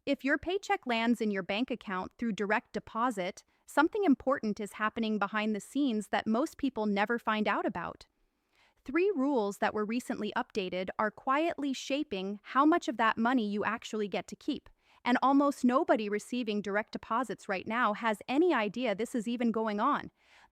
If your paycheck lands in your bank account through direct deposit, something important is happening behind the scenes that most people never find out about. Three rules that were recently updated are quietly shaping how much of that money you actually get to keep. And almost nobody receiving direct deposits right now has any idea this is even going on.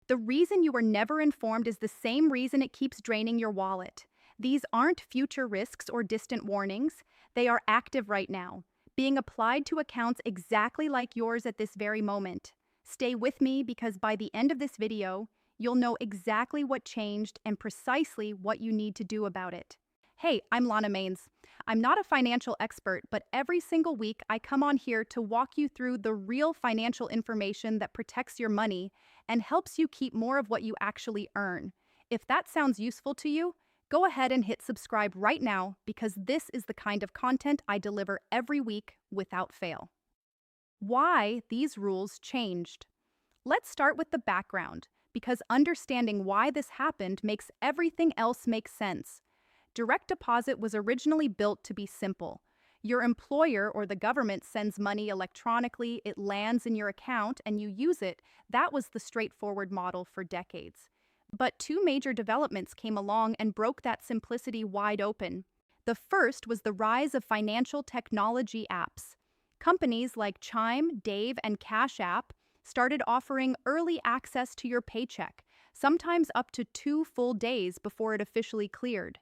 The reason you were never informed is the same reason it keeps draining your wallet. These aren't future risks or distant warnings, they are active right now, being applied to accounts exactly like yours at this very moment. Stay with me because by the end of this video, you'll know exactly what changed and precisely what you need to do about it. Hey, I'm Lana Maines. I'm not a financial expert, but every single week I come on here to walk you through the real financial information that protects your money and helps you keep more of what you actually earn. If that sounds useful to you, go ahead and hit subscribe right now because this is the kind of content I deliver every week without fail. Why these rules changed. Let's start with the background, because understanding why this happened makes everything else make sense. Direct deposit was originally built to be simple. Your employer or the government sends money electronically, it lands in your account, and you use it. That was the straightforward model for decades. But two major developments came along and broke that simplicity wide open. The first was the rise of financial technology apps. Companies like Chime, Dave, and Cash App started offering early access to your paycheck, sometimes up to 2 full days before it officially cleared.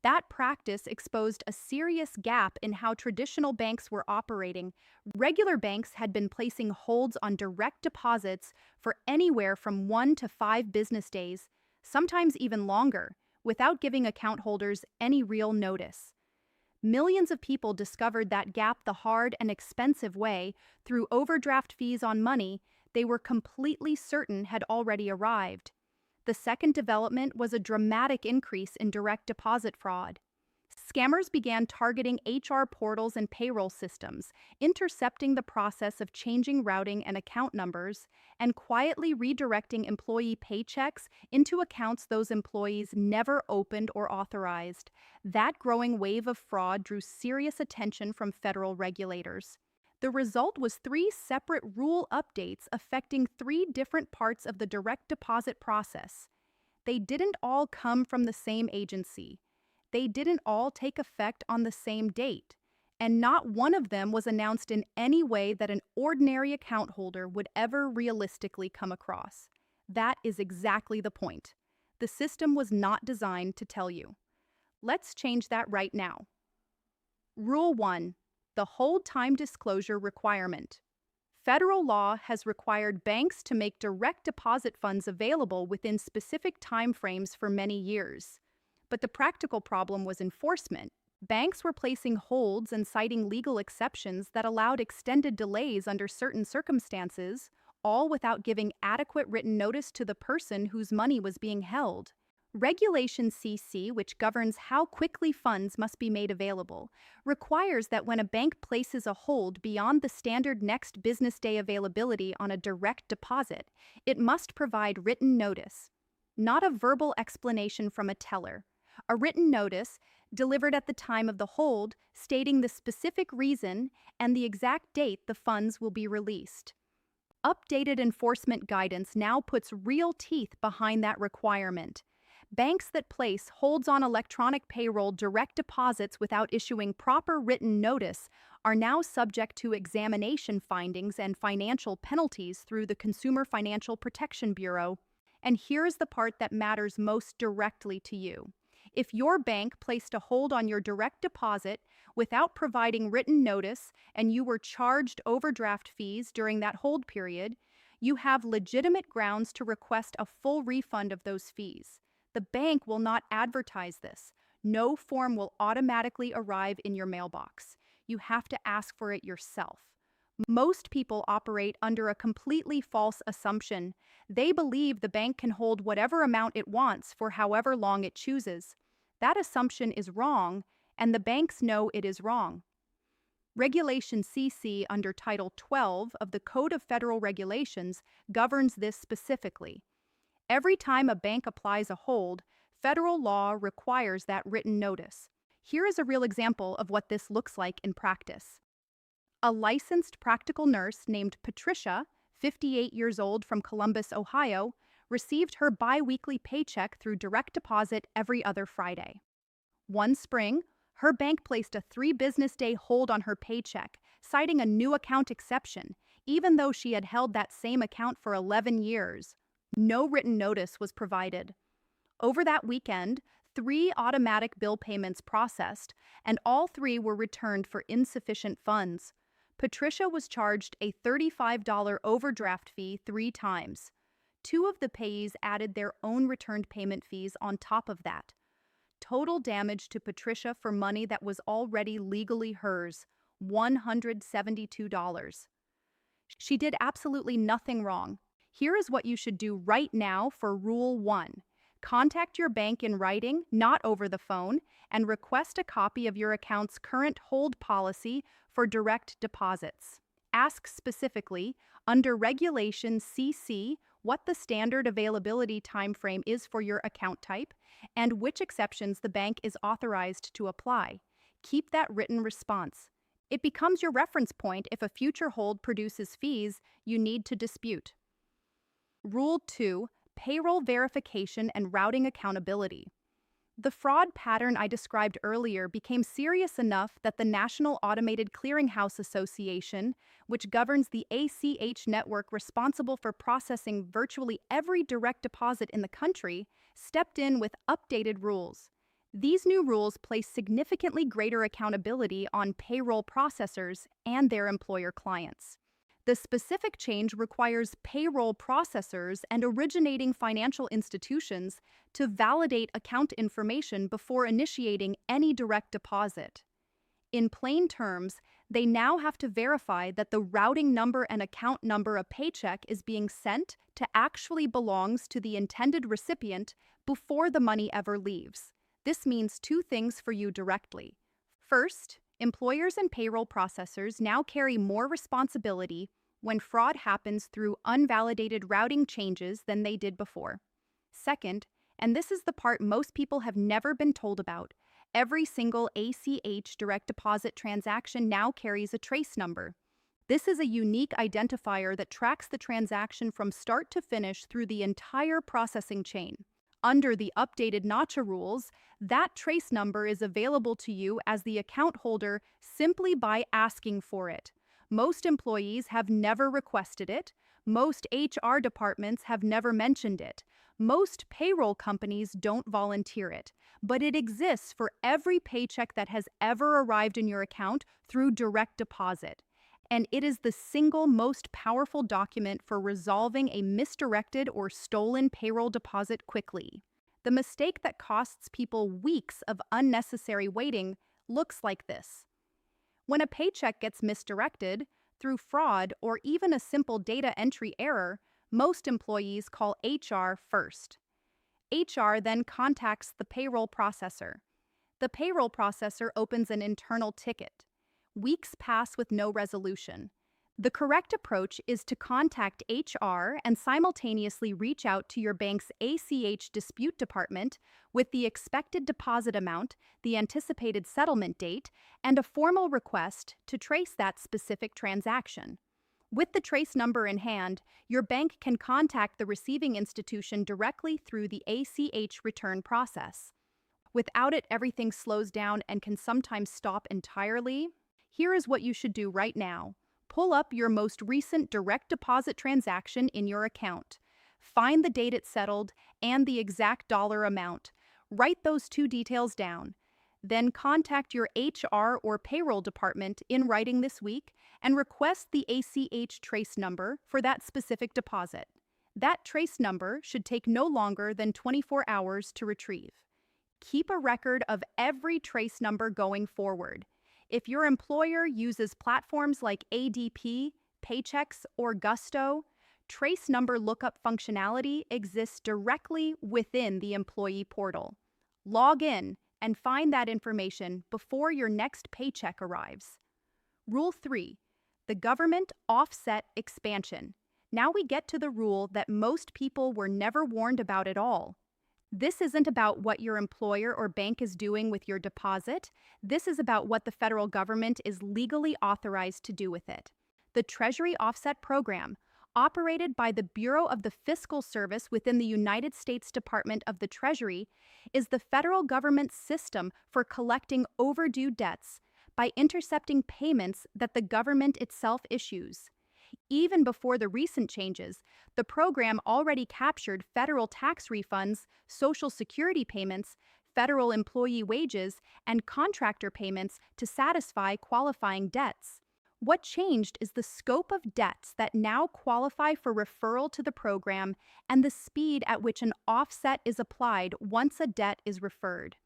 That practice exposed a serious gap in how traditional banks were operating. Regular banks had been placing holds on direct deposits for anywhere from 1 to 5 business days, sometimes even longer, without giving account holders any real notice. Millions of people discovered that gap the hard and expensive way through overdraft fees on money they were completely certain had already arrived. The second development was a dramatic increase in direct deposit fraud. Scammers began targeting HR portals and payroll systems, intercepting the process of changing routing and account numbers, and quietly redirecting employee paychecks into accounts those employees never opened or authorized. That growing wave of fraud drew serious attention from federal regulators. The result was 3 separate rule updates affecting 3 different parts of the direct deposit process. They didn't all come from the same agency. They didn't all take effect on the same date. And not one of them was announced in any way that an ordinary account holder would ever realistically come across. That is exactly the point. The system was not designed to tell you. Let's change that right now. Rule 1. The hold time disclosure requirement. Federal law has required banks to make direct deposit funds available within specific timeframes for many years. But the practical problem was enforcement. Banks were placing holds and citing legal exceptions that allowed extended delays under certain circumstances, all without giving adequate written notice to the person whose money was being held. Regulation CC, which governs how quickly funds must be made available, requires that when a bank places a hold beyond the standard next business day availability on a direct deposit, it must provide written notice, not a verbal explanation from a teller. A written notice, delivered at the time of the hold, stating the specific reason and the exact date the funds will be released. Updated enforcement guidance now puts real teeth behind that requirement. Banks that place holds on electronic payroll direct deposits without issuing proper written notice are now subject to examination findings and financial penalties through the Consumer Financial Protection Bureau. And here's the part that matters most directly to you. If your bank placed a hold on your direct deposit without providing written notice and you were charged overdraft fees during that hold period, you have legitimate grounds to request a full refund of those fees. The bank will not advertise this. No form will automatically arrive in your mailbox. You have to ask for it yourself. Most people operate under a completely false assumption. They believe the bank can hold whatever amount it wants for however long it chooses. That assumption is wrong, and the banks know it is wrong. Regulation CC under Title 12 of the Code of Federal Regulations governs this specifically. Every time a bank applies a hold, federal law requires that written notice. Here is a real example of what this looks like in practice. A licensed practical nurse named Patricia, 58 years old from Columbus, Ohio, received her bi-weekly paycheck through direct deposit every other Friday. One spring, her bank placed a 3-business-day hold on her paycheck, citing a new account exception, even though she had held that same account for 11 years. No written notice was provided. Over that weekend, 3 automatic bill payments processed, and all 3 were returned for insufficient funds. Patricia was charged a $35 overdraft fee 3 times. 2 of the payees added their own returned payment fees on top of that. Total damage to Patricia for money that was already legally hers, $172. She did absolutely nothing wrong. Here is what you should do right now for Rule 1. Contact your bank in writing, not over the phone, and request a copy of your account's current hold policy for direct deposits. Ask specifically, under Regulation CC, what the standard availability timeframe is for your account type, and which exceptions the bank is authorized to apply. Keep that written response. It becomes your reference point if a future hold produces fees you need to dispute. Rule 2. Payroll verification and routing accountability. The fraud pattern I described earlier became serious enough that the National Automated Clearinghouse Association, which governs the ACH network responsible for processing virtually every direct deposit in the country, stepped in with updated rules. These new rules place significantly greater accountability on payroll processors and their employer clients. The specific change requires payroll processors and originating financial institutions to validate account information before initiating any direct deposit. In plain terms, they now have to verify that the routing number and account number a paycheck is being sent to actually belongs to the intended recipient before the money ever leaves. This means 2 things for you directly. First, employers and payroll processors now carry more responsibility when fraud happens through unvalidated routing changes than they did before. Second, and this is the part most people have never been told about, every single ACH direct deposit transaction now carries a trace number. This is a unique identifier that tracks the transaction from start to finish through the entire processing chain. Under the updated NACHA rules, that trace number is available to you as the account holder simply by asking for it. Most employees have never requested it. Most HR departments have never mentioned it. Most payroll companies don't volunteer it. But it exists for every paycheck that has ever arrived in your account through direct deposit. And it is the single most powerful document for resolving a misdirected or stolen payroll deposit quickly. The mistake that costs people weeks of unnecessary waiting looks like this. When a paycheck gets misdirected through fraud or even a simple data entry error, most employees call HR first. HR then contacts the payroll processor. The payroll processor opens an internal ticket. Weeks pass with no resolution. The correct approach is to contact HR and simultaneously reach out to your bank's ACH dispute department with the expected deposit amount, the anticipated settlement date, and a formal request to trace that specific transaction. With the trace number in hand, your bank can contact the receiving institution directly through the ACH return process. Without it, everything slows down and can sometimes stop entirely. Here is what you should do right now. Pull up your most recent direct deposit transaction in your account. Find the date it settled and the exact dollar amount. Write those 2 details down. Then contact your HR or payroll department in writing this week and request the ACH trace number for that specific deposit. That trace number should take no longer than 24 hours to retrieve. Keep a record of every trace number going forward. If your employer uses platforms like ADP, Paychecks, or Gusto, trace number lookup functionality exists directly within the employee portal. Log in and find that information before your next paycheck arrives. Rule 3. The government offset expansion. Now we get to the rule that most people were never warned about at all. This isn't about what your employer or bank is doing with your deposit. This is about what the federal government is legally authorized to do with it. The Treasury Offset Program, operated by the Bureau of the Fiscal Service within the United States Department of the Treasury, is the federal government's system for collecting overdue debts by intercepting payments that the government itself issues. Even before the recent changes, the program already captured federal tax refunds, Social Security payments, federal employee wages, and contractor payments to satisfy qualifying debts. What changed is the scope of debts that now qualify for referral to the program and the speed at which an offset is applied once a debt is referred.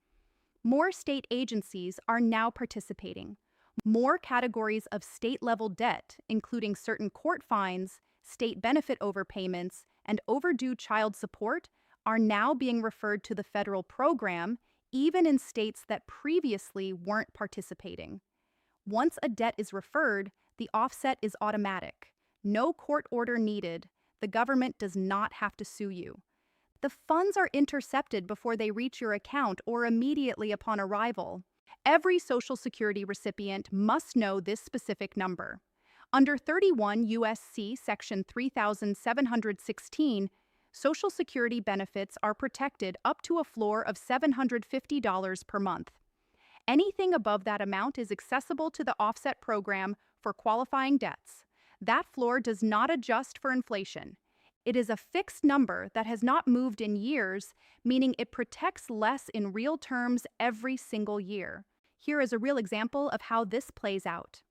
More state agencies are now participating. More categories of state-level debt, including certain court fines, state benefit overpayments, and overdue child support, are now being referred to the federal program, even in states that previously weren't participating. Once a debt is referred, the offset is automatic. No court order needed. The government does not have to sue you. The funds are intercepted before they reach your account or immediately upon arrival. Every Social Security recipient must know this specific number. Under 31 U.S.C. Section 3716, Social Security benefits are protected up to a floor of $750 per month. Anything above that amount is accessible to the offset program for qualifying debts. That floor does not adjust for inflation. It is a fixed number that has not moved in years, meaning it protects less in real terms every single year. Here is a real example of how this plays out.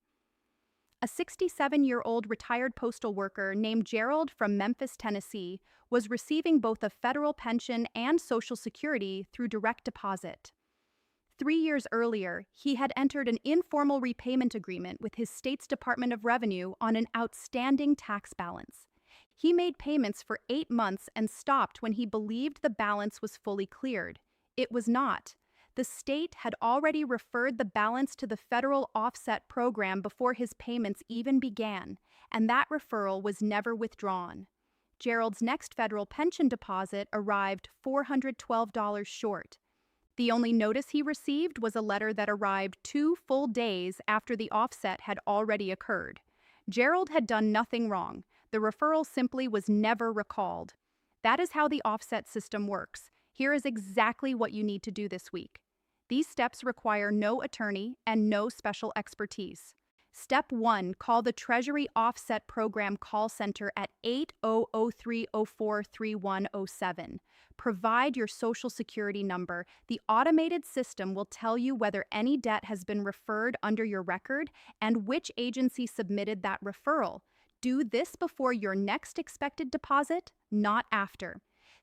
A 67-year-old retired postal worker named Gerald from Memphis, Tennessee, was receiving both a federal pension and Social Security through direct deposit. 3 years earlier, he had entered an informal repayment agreement with his state's Department of Revenue on an outstanding tax balance. He made payments for 8 months and stopped when he believed the balance was fully cleared. It was not. The state had already referred the balance to the federal offset program before his payments even began, and that referral was never withdrawn. Gerald's next federal pension deposit arrived $412 short. The only notice he received was a letter that arrived 2 full days after the offset had already occurred. Gerald had done nothing wrong. The referral simply was never recalled. That is how the offset system works. Here is exactly what you need to do this week. These steps require no attorney and no special expertise. Step 1, call the Treasury Offset Program call center at 800-304-3107. Provide your Social Security number. The automated system will tell you whether any debt has been referred under your record and which agency submitted that referral. Do this before your next expected deposit, not after.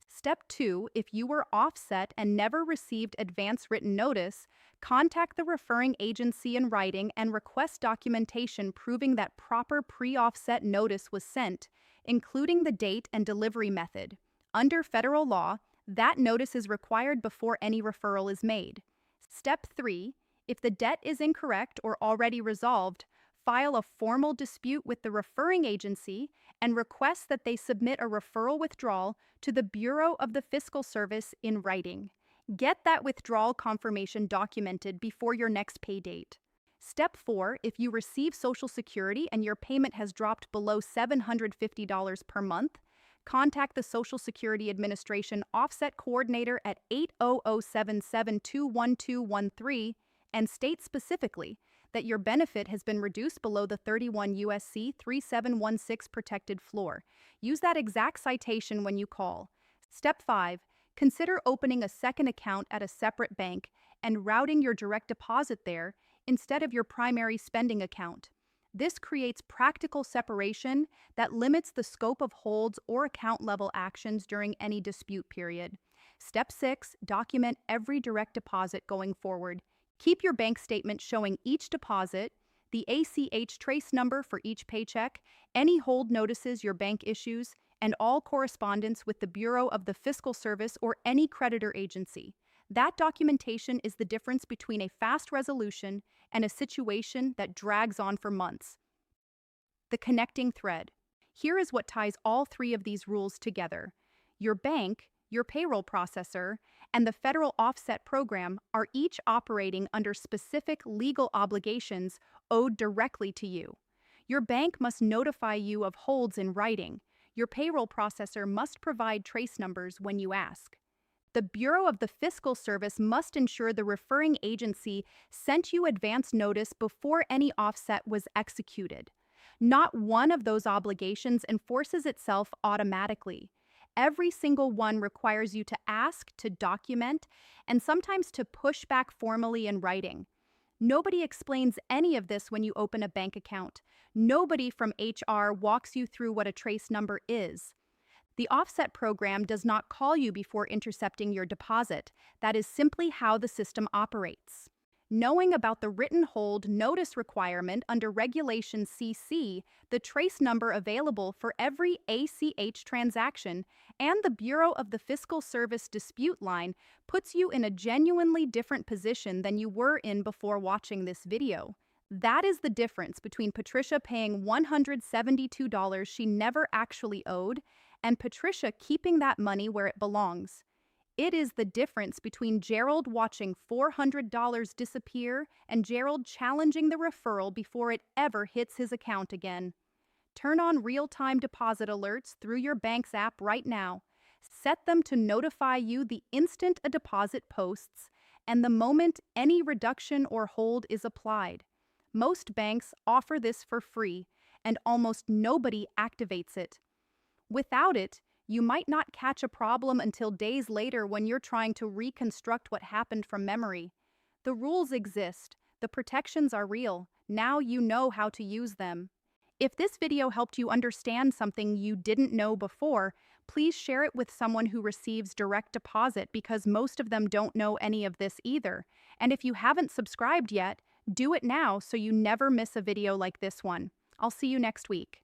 Step 2, if you were offset and never received advance written notice, contact the referring agency in writing and request documentation proving that proper pre-offset notice was sent, including the date and delivery method. Under federal law, that notice is required before any referral is made. Step 3, if the debt is incorrect or already resolved, file a formal dispute with the referring agency and request that they submit a referral withdrawal to the Bureau of the Fiscal Service in writing. Get that withdrawal confirmation documented before your next pay date. Step 4, if you receive Social Security and your payment has dropped below $750 per month, contact the Social Security Administration Offset Coordinator at 800-772-1213 and state specifically that your benefit has been reduced below the 31 U.S.C. 3716 protected floor. Use that exact citation when you call. Step 5, consider opening a second account at a separate bank and routing your direct deposit there instead of your primary spending account. This creates practical separation that limits the scope of holds or account-level actions during any dispute period. Step 6, document every direct deposit going forward. Keep your bank statement showing each deposit, the ACH trace number for each paycheck, any hold notices your bank issues, and all correspondence with the Bureau of the Fiscal Service or any creditor agency. That documentation is the difference between a fast resolution and a situation that drags on for months. The connecting thread. Here is what ties all 3 of these rules together. Your bank, your payroll processor, and the Federal Offset Program are each operating under specific legal obligations owed directly to you. Your bank must notify you of holds in writing. Your payroll processor must provide trace numbers when you ask. The Bureau of the Fiscal Service must ensure the referring agency sent you advance notice before any offset was executed. Not one of those obligations enforces itself automatically. Every single one requires you to ask, to document, and sometimes to push back formally in writing. Nobody explains any of this when you open a bank account. Nobody from HR walks you through what a trace number is. The offset program does not call you before intercepting your deposit. That is simply how the system operates. Knowing about the written hold notice requirement under Regulation CC, the trace number available for every ACH transaction, and the Bureau of the Fiscal Service dispute line puts you in a genuinely different position than you were in before watching this video. That is the difference between Patricia paying $172 she never actually owed and Patricia keeping that money where it belongs. It is the difference between Gerald watching $400 disappear and Gerald challenging the referral before it ever hits his account again. Turn on real-time deposit alerts through your bank's app right now. Set them to notify you the instant a deposit posts and the moment any reduction or hold is applied. Most banks offer this for free, and almost nobody activates it. Without it, you might not catch a problem until days later when you're trying to reconstruct what happened from memory. The rules exist. The protections are real. Now you know how to use them. If this video helped you understand something you didn't know before, please share it with someone who receives direct deposit because most of them don't know any of this either. And if you haven't subscribed yet, do it now so you never miss a video like this one. I'll see you next week.